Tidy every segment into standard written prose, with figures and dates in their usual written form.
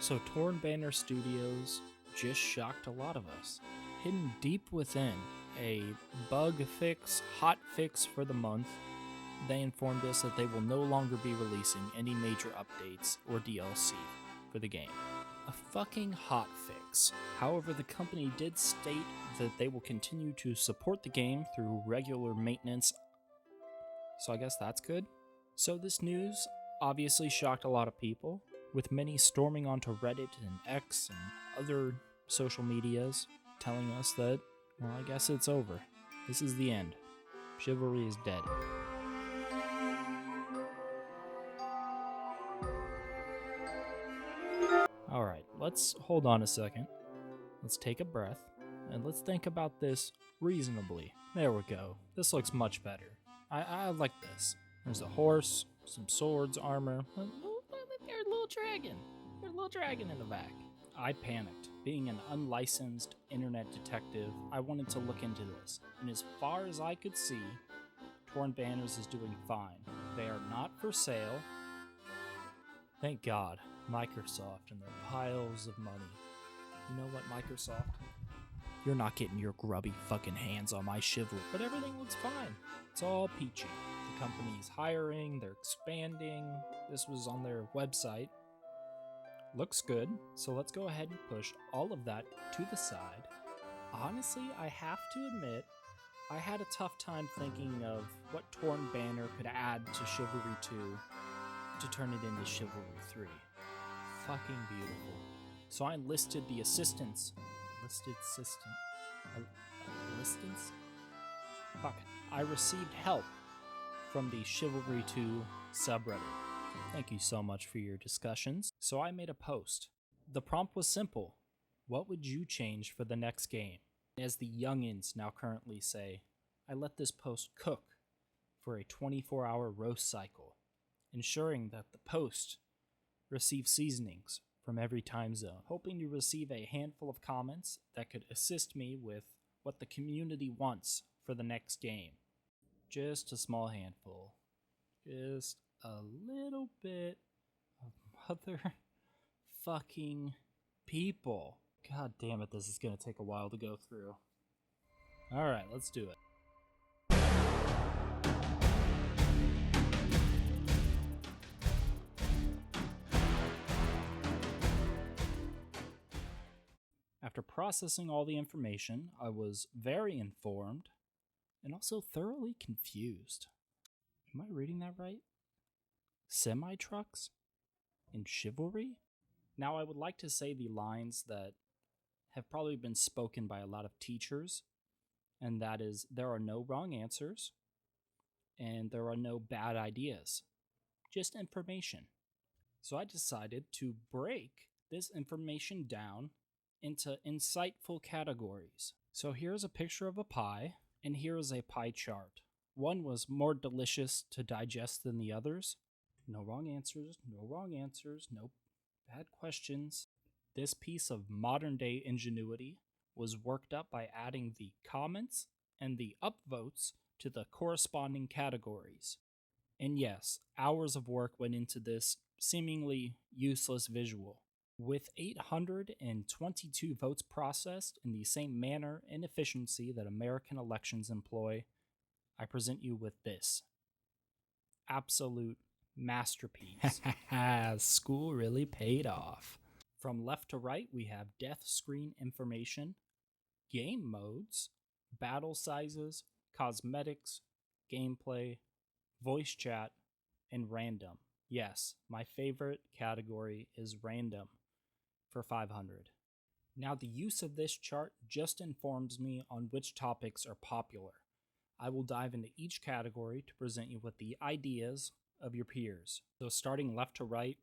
So Torn Banner Studios just shocked a lot of us. Hidden deep within a bug fix, hot fix for the month, they informed us that they will no longer be releasing any major updates or DLC for the game. A fucking hot fix. However, the company did state that they will continue to support the game through regular maintenance, so I guess that's good. So this news obviously shocked a lot of people, with many storming onto Reddit and X and other social medias telling us that, well, I guess it's over. This is the end. Chivalry is dead. Alright, let's hold on a second. Let's take a breath, and let's think about this reasonably. There we go. This looks much better. I like this. There's a horse, some swords, armor. There's a little dragon. There's a little dragon in the back. I panicked. Being an unlicensed internet detective, I wanted to look into this. And as far as I could see, Torn Banners is doing fine. They are not for sale. Thank God. Microsoft and their piles of money. You know what, Microsoft? You're not getting your grubby fucking hands on my Chivalry. But everything looks fine. It's all peachy. The company's hiring, they're expanding. This was on their website. Looks good. So let's go ahead and push all of that to the side. Honestly, I have to admit, I had a tough time thinking of what Torn Banner could add to Chivalry 2 to turn it into Chivalry 3. Fucking beautiful. So I enlisted the assistance. Assistance? Fuck. I received help from the Chivalry 2 subreddit. Thank you so much for your discussions. So I made a post. The prompt was simple. What would you change for the next game? As the youngins now currently say, I let this post cook for a 24-hour roast cycle, ensuring that the post receives seasonings from every time zone, hoping to receive a handful of comments that could assist me with what the community wants for the next game. Just a small handful. Just a little bit of motherfucking people. God damn it, this is gonna take a while to go through. Alright, let's do it. After processing all the information, I was very informed and also thoroughly confused. Am I reading that right? Semi-trucks? In Chivalry? Now, I would like to say the lines that have probably been spoken by a lot of teachers, and that is, there are no wrong answers, and there are no bad ideas, just information. So I decided to break this information down into insightful categories. So here's a picture of a pie, and here is a pie chart. One was more delicious to digest than the others. No wrong answers, no bad questions. This piece of modern day ingenuity was worked up by adding the comments and the upvotes to the corresponding categories. And yes, hours of work went into this seemingly useless visual. With 822 votes processed in the same manner and efficiency that American elections employ, I present you with this absolute masterpiece. School really paid off. From left to right, we have death screen information, game modes, battle sizes, cosmetics, gameplay, voice chat, and random. Yes, my favorite category is random for 500. Now, the use of this chart just informs me on which topics are popular. I will dive into each category to present you with the ideas of your peers. So starting left to right,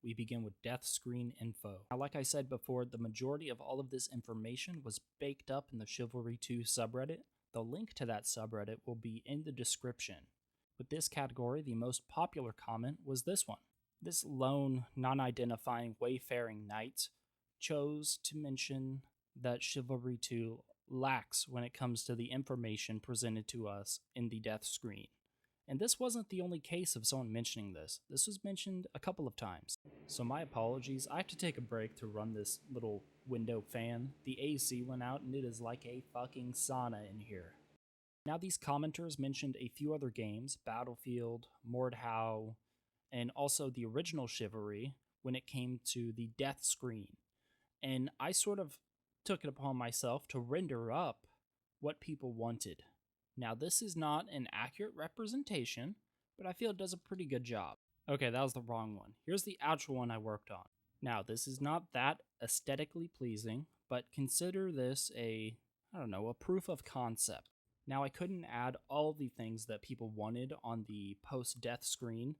we begin with death screen info. Now, like I said before, the majority of all of this information was baked up in the Chivalry 2 subreddit. The link to that subreddit will be in the description. With this category, the most popular comment was this one. This lone, non-identifying wayfaring knight chose to mention that Chivalry 2 lacks when it comes to the information presented to us in the death screen. And this wasn't the only case of someone mentioning this. This was mentioned a couple of times. So my apologies. I have to take a break to run this little window fan. The AC went out and it is like a fucking sauna in here. Now these commenters mentioned a few other games, Battlefield, Mordhau, and also the original Chivalry when it came to the death screen. And I sort of took it upon myself to render up what people wanted. Now, this is not an accurate representation, but I feel it does a pretty good job. Okay, that was the wrong one. Here's the actual one I worked on. Now, this is not that aesthetically pleasing, but consider this a proof of concept. Now, I couldn't add all the things that people wanted on the post-death screen.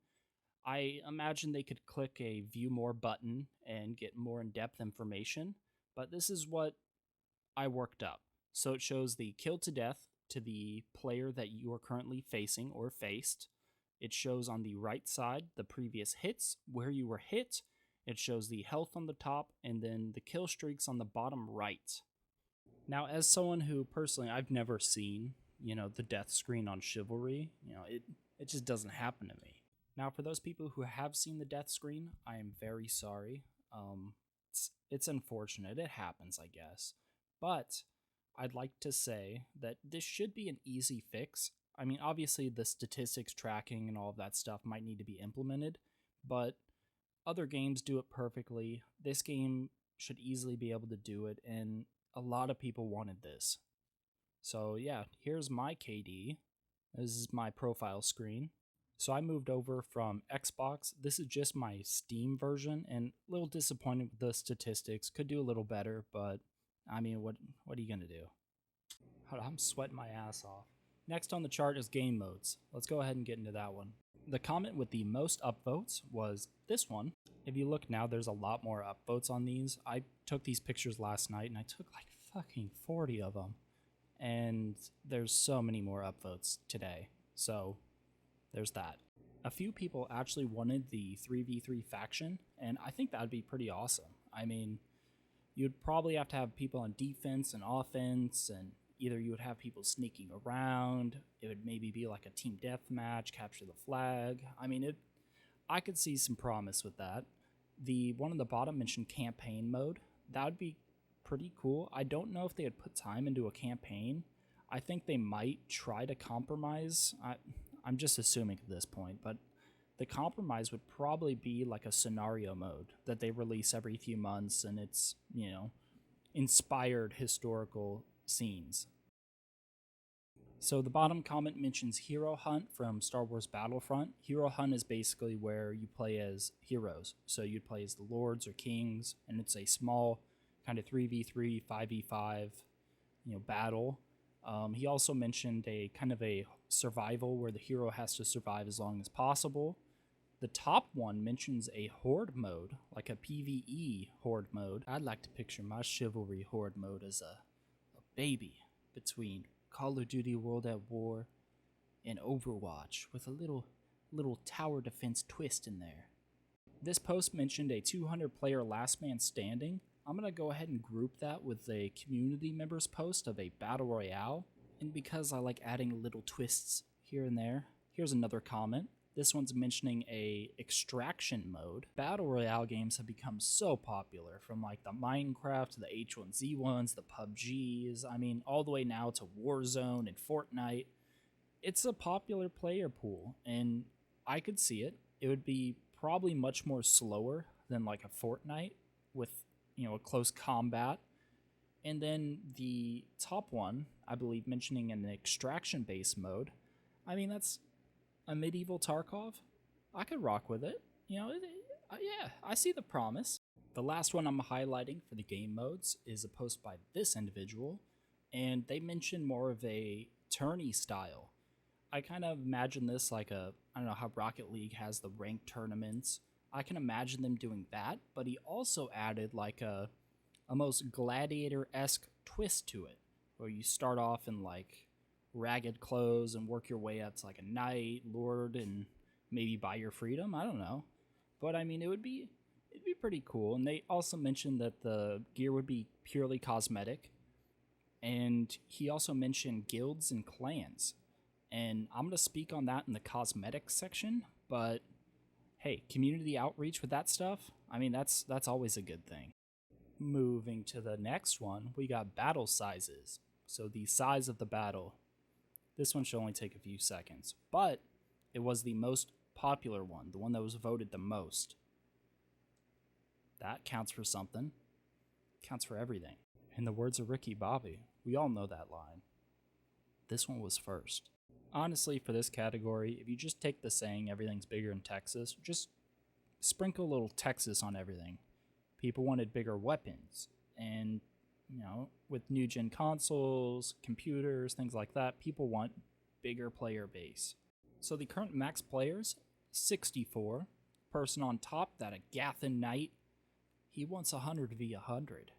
I imagine they could click a view more button and get more in-depth information, but this is what I worked up. So it shows the kill to death to the player that you are currently facing or faced. It shows on the right side the previous hits, where you were hit. It shows the health on the top, and then the kill streaks on the bottom right. Now, as someone who personally, I've never seen, the death screen on Chivalry, it just doesn't happen to me. Now, for those people who have seen the death screen, I am very sorry. It's unfortunate. It happens, I guess. But I'd like to say that this should be an easy fix. I mean, obviously the statistics tracking and all of that stuff might need to be implemented, but other games do it perfectly. This game should easily be able to do it, and a lot of people wanted this. So yeah, here's my KD. This is my profile screen. So I moved over from Xbox. This is just my Steam version, and a little disappointed with the statistics. Could do a little better, but I mean, what are you going to do? I'm sweating my ass off. Next on the chart is game modes. Let's go ahead and get into that one. The comment with the most upvotes was this one. If you look now, there's a lot more upvotes on these. I took these pictures last night, and I took like fucking 40 of them. And there's so many more upvotes today. So there's that. A few people actually wanted the 3v3 faction, and I think that would be pretty awesome. I mean, you'd probably have to have people on defense and offense, and either you would have people sneaking around, it would maybe be like a team deathmatch, capture the flag. I mean, I could see some promise with that. The one on the bottom mentioned campaign mode. That would be pretty cool. I don't know if they would put time into a campaign. I think they might try to compromise. I'm just assuming at this point, but the compromise would probably be like a scenario mode that they release every few months, and it's, inspired historical scenes. So the bottom comment mentions Hero Hunt from Star Wars Battlefront. Hero Hunt is basically where you play as heroes. So you'd play as the lords or kings, and it's a small kind of 3v3, 5v5, battle. He also mentioned a kind of a survival where the hero has to survive as long as possible. The top one mentions a horde mode, like a PvE horde mode. I'd like to picture my Chivalry horde mode as a baby between Call of Duty World at War and Overwatch with a little tower defense twist in there. This post mentioned a 200-player last man standing. I'm going to go ahead and group that with a community members post of a battle royale. And because I like adding little twists here and there, here's another comment. This one's mentioning a extraction mode. Battle royale games have become so popular, from like the Minecraft to the H1Z1s, the PUBGs, I mean, all the way now to Warzone and Fortnite. It's a popular player pool, and I could see it. It would be probably much more slower than like a Fortnite with, a close combat. And then the top one, I believe, mentioning an extraction-based mode. I mean, that's a medieval Tarkov. I could rock with it. Yeah, I see the promise. The last one I'm highlighting for the game modes is a post by this individual, and they mention more of a tourney style. I kind of imagine this like I don't know how Rocket League has the ranked tournaments. I can imagine them doing that, but he also added like a almost gladiator-esque twist to it, where you start off in like ragged clothes and work your way up to like a knight, lord, and maybe buy your freedom. I don't know, but I mean, it'd be pretty cool. And they also mentioned that the gear would be purely cosmetic, and he also mentioned guilds and clans. And I'm going to speak on that in the cosmetics section, but hey, community outreach with that stuff, I mean, that's always a good thing. Moving to the next one, we got battle sizes. So the size of the battle. This one should only take a few seconds, but it was the most popular one, the one that was voted the most. That counts for something. Counts for everything. In the words of Ricky Bobby, we all know that line. This one was first. Honestly, for this category, if you just take the saying everything's bigger in Texas, just sprinkle a little Texas on everything. People wanted bigger weapons, and with new gen consoles, computers, things like that, people want bigger player base. So the current max players, 64. Person on top, that a Gathan Knight, he wants 100 v 100.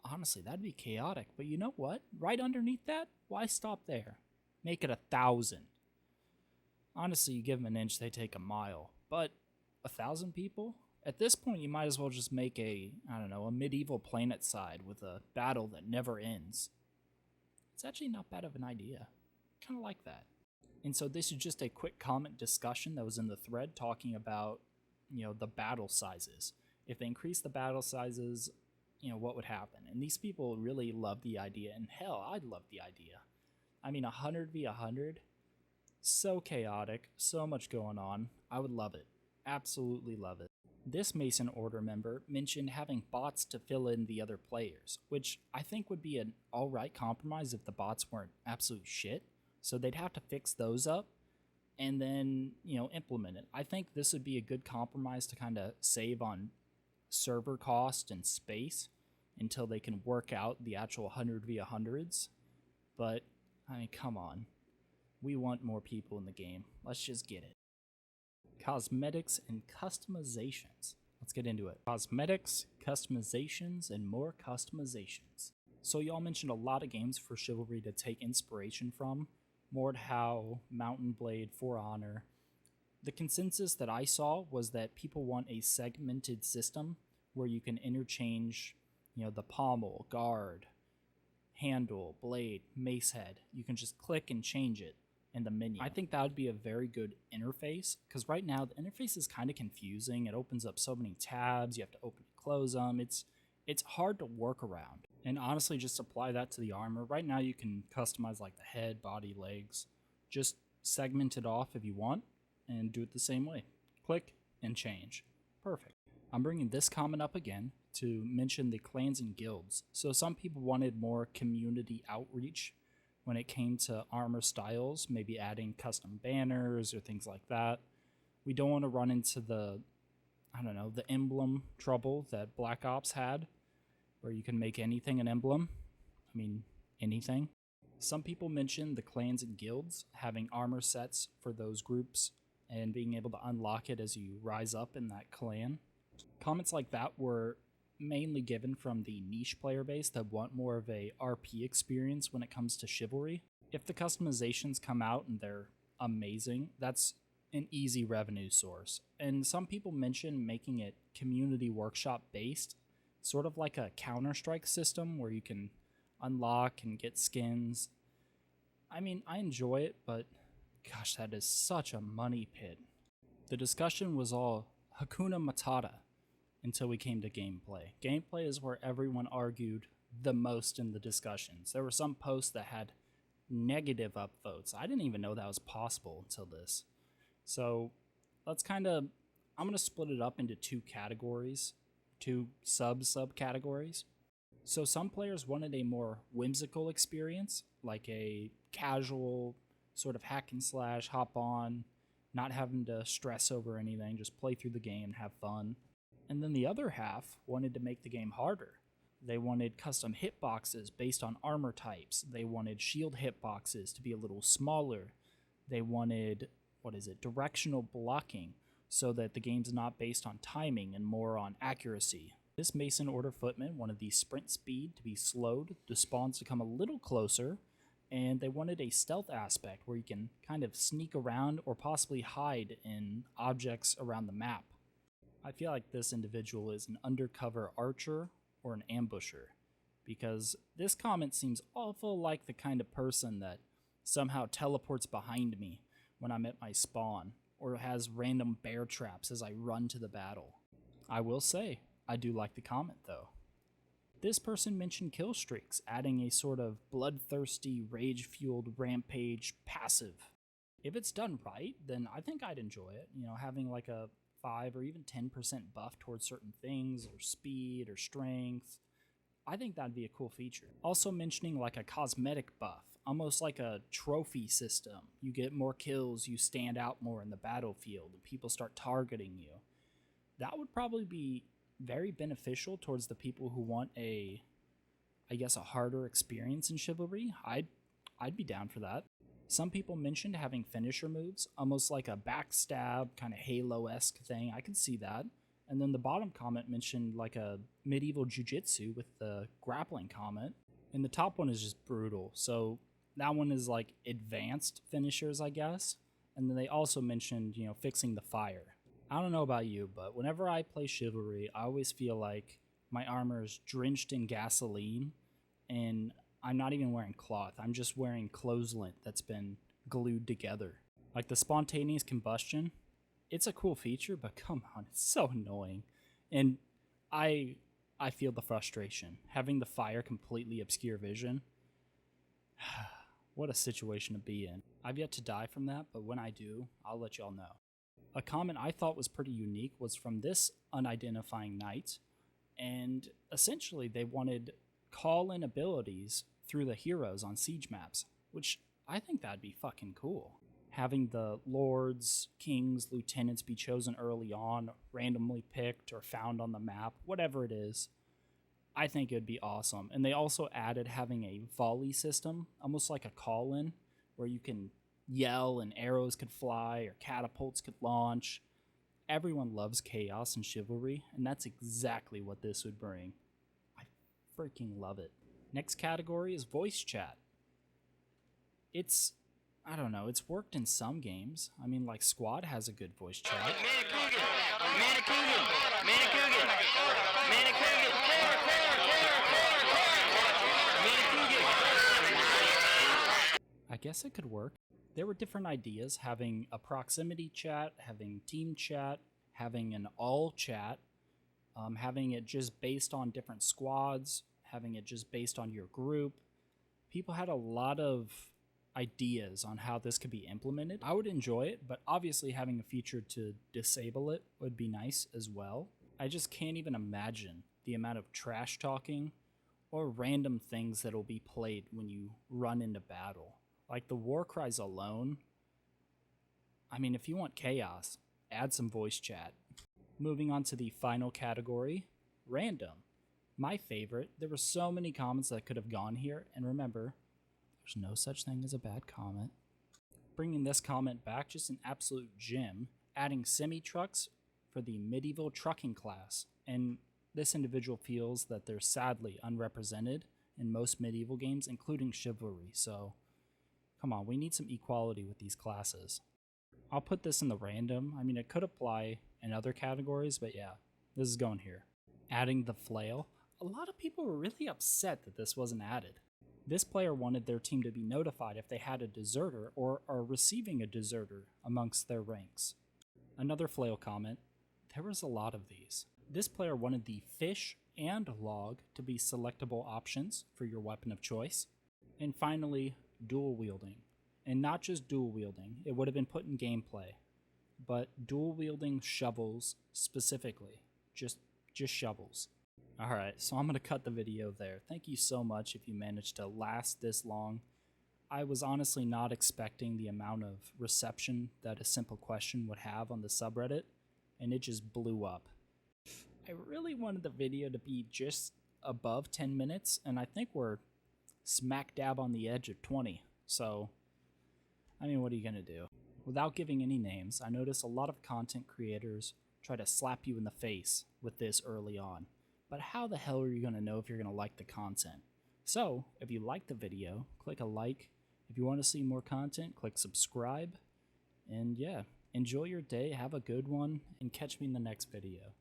Honestly, that'd be chaotic, but you know what? Right underneath that, why stop there? Make it 1,000. Honestly, you give them an inch, they take a mile. But 1,000 people? At this point, you might as well just make a medieval planet side with a battle that never ends. It's actually not bad of an idea. Kind of like that. And so this is just a quick comment discussion that was in the thread talking about, the battle sizes. If they increase the battle sizes, what would happen? And these people really love the idea, and hell, I'd love the idea. I mean, 100 v 100, so chaotic, so much going on. I would love it. Absolutely love it. This Mason Order member mentioned having bots to fill in the other players, which I think would be an alright compromise if the bots weren't absolute shit. So they'd have to fix those up and then, implement it. I think this would be a good compromise to kind of save on server cost and space until they can work out the actual 100 v 100s. But, I mean, come on. We want more people in the game. Let's just get it. Cosmetics and customizations. Let's get into it. Cosmetics, customizations, and more customizations. So y'all mentioned a lot of games for Chivalry to take inspiration from. Mordhau, Mountain Blade, For Honor. The consensus that I saw was that people want a segmented system where you can interchange, the pommel, guard, handle, blade, mace head. You can just click and change it in the menu. I think that would be a very good interface, because right now the interface is kind of confusing. It opens up so many tabs, you have to open and close them. It's hard to work around. And honestly, just apply that to the armor. Right now you can customize like the head, body, legs. Just segment it off if you want and do it the same way. Click and change. Perfect. I'm bringing this comment up again to mention the clans and guilds. So some people wanted more community outreach when it came to armor styles, maybe adding custom banners or things like that. We don't want to run into the emblem trouble that Black Ops had, where you can make anything an emblem. I mean, anything. Some people mentioned the clans and guilds having armor sets for those groups and being able to unlock it as you rise up in that clan. Comments like that were mainly given from the niche player base that want more of a RP experience when it comes to Chivalry. If the customizations come out and they're amazing, that's an easy revenue source. And some people mention making it community workshop based, sort of like a Counter-Strike system where you can unlock and get skins. I mean, I enjoy it, but gosh, that is such a money pit. The discussion was all Hakuna Matata until we came to gameplay. Gameplay is where everyone argued the most in the discussions. There were some posts that had negative upvotes. I didn't even know that was possible until this. So let's I'm going to split it up into two categories, two subcategories. So some players wanted a more whimsical experience, like a casual sort of hack and slash, hop on, not having to stress over anything, just play through the game, have fun. And then the other half wanted to make the game harder. They wanted custom hitboxes based on armor types. They wanted shield hitboxes to be a little smaller. They wanted, directional blocking so that the game's not based on timing and more on accuracy. This Mason Order footman wanted the sprint speed to be slowed, the spawns to come a little closer, and they wanted a stealth aspect where you can kind of sneak around or possibly hide in objects around the map. I feel like this individual is an undercover archer or an ambusher, because this comment seems awful like the kind of person that somehow teleports behind me when I'm at my spawn, or has random bear traps as I run to the battle. I will say, I do like the comment though. This person mentioned kill streaks, adding a sort of bloodthirsty, rage-fueled rampage passive. If it's done right, then I think I'd enjoy it. You know, having like a 5 or even 10% buff towards certain things, or speed, or strength. I think that'd be a cool feature. Also mentioning like a cosmetic buff, almost like a trophy system. You get more kills, you stand out more in the battlefield, and people start targeting you. That would probably be very beneficial towards the people who want a harder experience in Chivalry. I'd be down for that. Some people mentioned having finisher moves, almost like a backstab kind of Halo-esque thing. I could see that. And then the bottom comment mentioned like a medieval jujitsu with the grappling comment. And the top one is just brutal. So that one is like advanced finishers, I guess. And then they also mentioned, fixing the fire. I don't know about you, but whenever I play Chivalry, I always feel like my armor is drenched in gasoline and I'm not even wearing cloth. I'm just wearing clothes lint that's been glued together. Like the spontaneous combustion, it's a cool feature, but come on, it's so annoying. And I feel the frustration. Having the fire completely obscure vision, what a situation to be in. I've yet to die from that, but when I do, I'll let y'all know. A comment I thought was pretty unique was from this unidentifying knight, and essentially they wanted call-in abilities through the heroes on siege maps, which I think that'd be fucking cool. Having the lords, kings, lieutenants be chosen early on, randomly picked or found on the map, whatever it is, I think it'd be awesome. And they also added having a volley system, almost like a call-in, where you can yell and arrows could fly or catapults could launch. Everyone loves chaos and Chivalry, and that's exactly what this would bring. I freaking love it. Next category is voice chat. It's worked in some games. I mean, like Squad has a good voice chat. I guess it could work. There were different ideas, having a proximity chat, having team chat, having an all chat, having it just based on different squads, having it just based on your group. People had a lot of ideas on how this could be implemented. I would enjoy it, but obviously having a feature to disable it would be nice as well. I just can't even imagine the amount of trash talking or random things that will be played when you run into battle. Like the war cries alone. I mean, if you want chaos, add some voice chat. Moving on to the final category, random. My favorite. There were so many comments that could have gone here, and remember, there's no such thing as a bad comment. Bringing this comment back, just an absolute gem, adding semi-trucks for the medieval trucking class, and this individual feels that they're sadly unrepresented in most medieval games, including Chivalry, so come on, we need some equality with these classes. I'll put this in the random. I mean, it could apply in other categories, but yeah, this is going here. Adding the flail. A lot of people were really upset that this wasn't added. This player wanted their team to be notified if they had a deserter or are receiving a deserter amongst their ranks. Another flail comment. There was a lot of these. This player wanted the fish and log to be selectable options for your weapon of choice. And finally, dual wielding. And not just dual wielding, it would have been put in gameplay, but dual wielding shovels specifically. Just shovels. Alright, so I'm going to cut the video there. Thank you so much if you managed to last this long. I was honestly not expecting the amount of reception that a simple question would have on the subreddit, and it just blew up. I really wanted the video to be just above 10 minutes, and I think we're smack dab on the edge of 20. So, I mean, what are you going to do? Without giving any names, I notice a lot of content creators try to slap you in the face with this early on. But how the hell are you going to know if you're going to like the content? So, if you like the video, click a like. If you want to see more content, click subscribe. And yeah, enjoy your day, have a good one, and catch me in the next video.